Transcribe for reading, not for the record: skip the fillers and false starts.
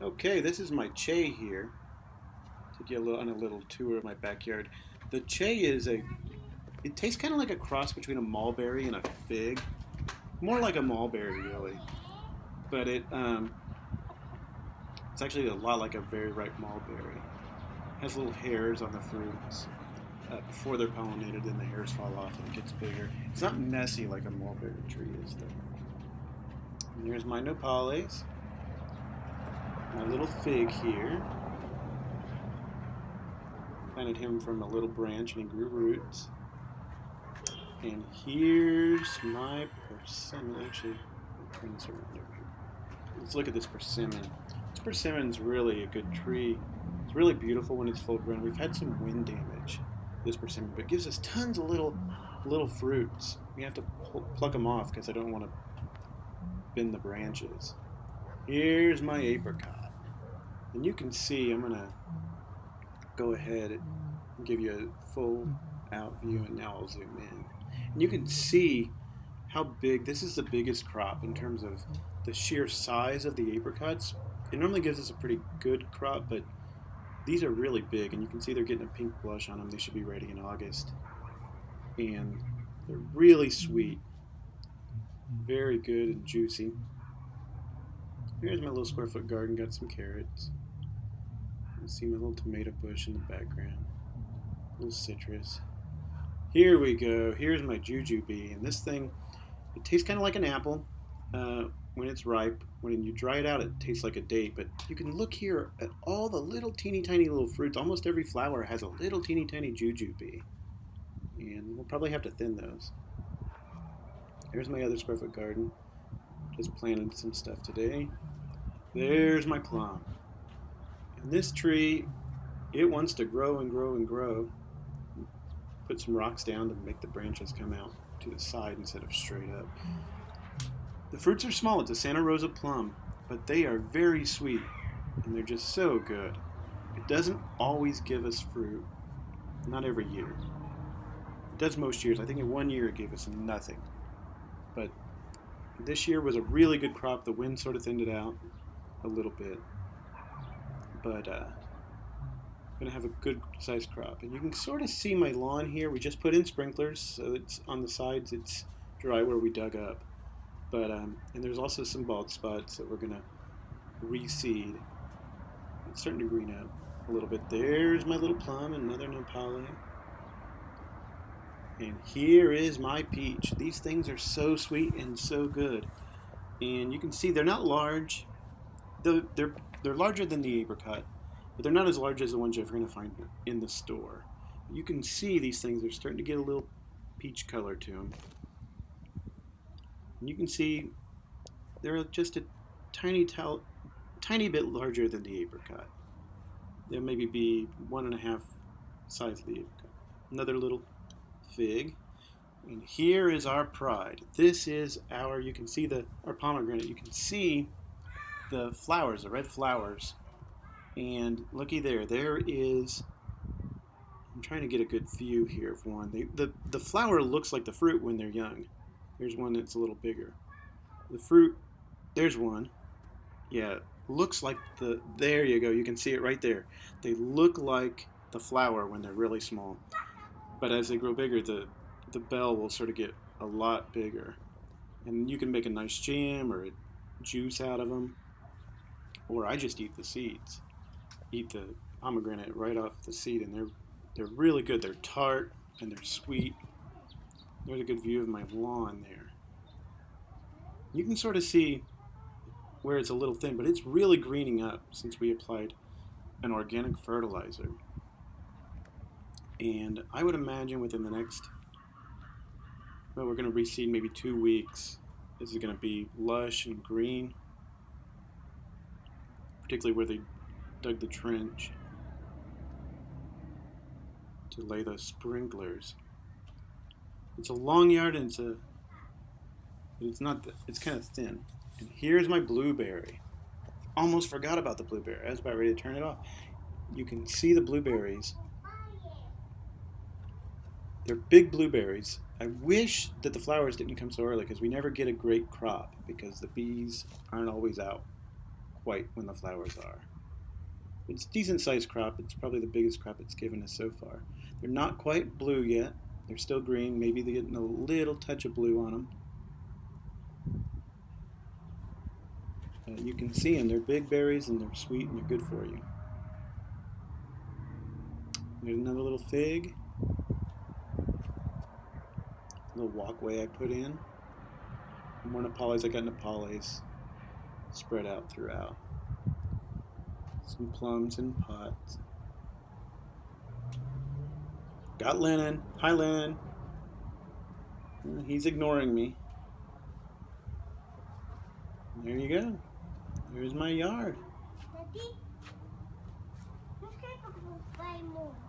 Okay, this is my Che here. Take you on a little tour of my backyard. The Che it tastes kind of like a cross between a mulberry and a fig. More like a mulberry, really. But it's actually a lot like a very ripe mulberry. It has little hairs on the fruits. Before they're pollinated, then the hairs fall off and it gets bigger. It's not messy like a mulberry tree is, though. And here's my nopales, my little fig here. Planted him from a little branch and he grew roots. And here's my persimmon. Actually, I'll turn this around over here. Let's look at this persimmon. This persimmon's really a good tree. It's really beautiful when it's full grown. We've had some wind damage, this persimmon, but it gives us tons of little fruits. We have to pluck them off because I don't want to bend the branches. Here's my apricot. And you can see, I'm going to go ahead and give you a full out view, and now I'll zoom in. And you can see how big, this is the biggest crop in terms of the sheer size of the apricots. It normally gives us a pretty good crop, but these are really big, and you can see they're getting a pink blush on them. They should be ready in August. And they're really sweet, very good and juicy. Here's my little square foot garden, got some carrots. You see my little tomato bush in the background, a little citrus. Here we go. Here's my jujube, and this thing, it tastes kind of like an apple when it's ripe. When you dry it out, it tastes like a date. But you can look here at all the little teeny tiny little fruits. Almost every flower has a little teeny tiny jujube, and we'll probably have to thin those. Here's my other square foot garden. Just planted some stuff today. There's my plum. And this tree, it wants to grow and grow and grow. Put some rocks down to make the branches come out to the side instead of straight up. The fruits are small. It's a Santa Rosa plum, but they are very sweet, and they're just so good. It doesn't always give us fruit, not every year. It does most years. I think in one year it gave us nothing. But this year was a really good crop. The wind sort of thinned it out a little bit. But going to have a good sized crop. And you can sort of see my lawn here. We just put in sprinklers, so it's on the sides. It's dry where we dug up. But and there's also some bald spots that we're going to reseed. It's starting to green up a little bit. There's my little plum, another nopale. And here is my peach. These things are so sweet and so good. And you can see they're not large. They're larger than the apricot, but they're not as large as the ones you're going to find in the store. You can see these things are starting to get a little peach color to them. And you can see they're just a tiny bit larger than the apricot. They'll maybe be 1.5 size of the apricot. Another little fig. And here is our pride. This is you can see our pomegranate. You can see the flowers, the red flowers. And looky there, I'm trying to get a good view here of one. The flower looks like the fruit when they're young. There's one that's a little bigger. The fruit, there's one. Yeah, looks like there you go, you can see it right there. They look like the flower when they're really small. But as they grow bigger, the bell will sort of get a lot bigger. And you can make a nice jam or a juice out of them. Or I just eat the seeds. Eat the pomegranate right off the seed, and they're really good. They're tart and they're sweet. There's a good view of my lawn there. You can sort of see where it's a little thin, but it's really greening up since we applied an organic fertilizer. And I would imagine within the next, well, we're going to reseed maybe 2 weeks. This is going to be lush and green, particularly where they dug the trench to lay those sprinklers. It's a long yard, and it's not. It's kind of thin. And here's my blueberry. Almost forgot about the blueberry. I was about ready to turn it off. You can see the blueberries. They're big blueberries. I wish that the flowers didn't come so early because we never get a great crop because the bees aren't always out. quite when the flowers are. It's a decent sized crop. It's probably the biggest crop it's given us so far. They're not quite blue yet. They're still green. Maybe they're getting a little touch of blue on them. You can see them. They're big berries and they're sweet and they're good for you. There's another little fig. A little walkway I put in. More Nepales. I got Nepales spread out throughout. Some plums in pots. Got Lennon. Hi, Lennon. He's ignoring me. There you go. There's my yard. Daddy, let's go play more.